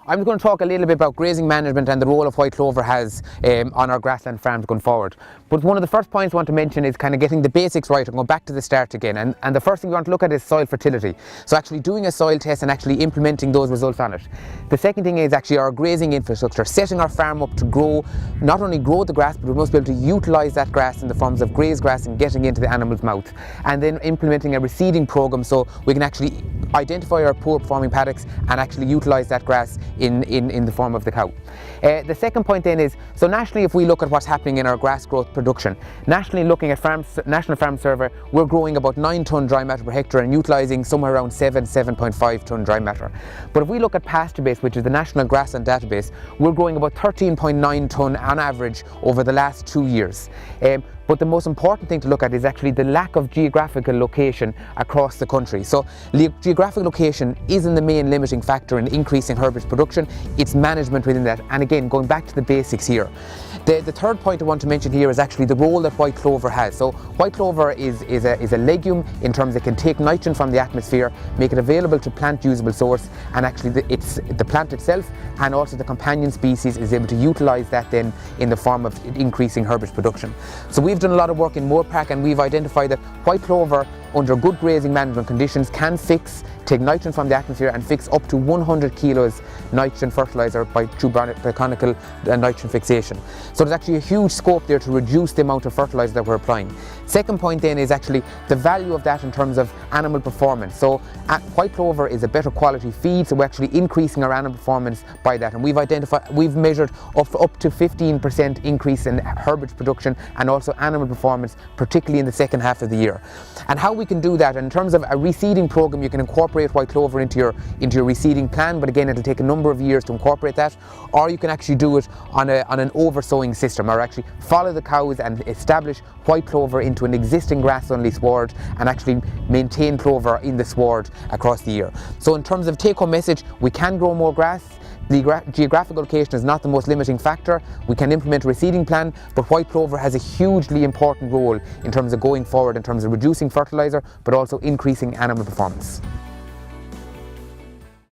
I'm going to talk a little bit about grazing management and the role of white clover has on our grassland farms going forward. But one of the first points I want to mention is kind of getting the basics right and going back to the start again. And the first thing we want to look at is soil fertility. So actually doing a soil test and actually implementing those results on it. The second thing is actually our grazing infrastructure, setting our farm up to grow, not only grow the grass, but we must be able to utilise that grass in the forms of grazed grass and getting into the animal's mouth. And then implementing a reseeding programme so we can actually identify our poor performing paddocks and actually utilise that grass in the form of the cow. The second point then is, so nationally if we look at what's happening in our grass growth production, nationally looking at National Farm Survey, we're growing about 9 tonne dry matter per hectare and utilising somewhere around 7.5 tonne dry matter. But if we look at pasture base, which is the National Grassland Database, we're growing about 13.9 tonne on average over the last 2 years. But the most important thing to look at is actually the lack of geographical location across the country. So geographic location isn't the main limiting factor in increasing herbage production, it's management within that. And again, going back to the basics here. The third point I want to mention here is actually the role that white clover has. So white clover is a legume in terms it can take nitrogen from the atmosphere, make it available to plant usable source, and actually the plant itself and also the companion species is able to utilise that then in the form of increasing herbage production. So we've done a lot of work in Moorpark and we've identified that white clover under good grazing management conditions can take nitrogen from the atmosphere and fix up to 100 kilos nitrogen fertiliser through conical nitrogen fixation. So there's actually a huge scope there to reduce the amount of fertiliser that we're applying. Second point then is actually the value of that in terms of animal performance. So white clover is a better quality feed, so we're actually increasing our animal performance by that, and we've measured up to 15% increase in herbage production and also animal performance, particularly in the second half of the year. And how we can do that, in terms of a reseeding program, you can incorporate white clover into your reseeding plan, but again it'll take a number of years to incorporate that, or you can actually do it on an over-sowing system, or actually follow the cows and establish white clover into an existing grass-only sward and actually maintain clover in the sward across the year. So in terms of take-home message, we can grow more grass. The geographical location is not the most limiting factor. We can implement a reseeding plan, but white clover has a hugely important role in terms of going forward, in terms of reducing fertiliser, but also increasing animal performance.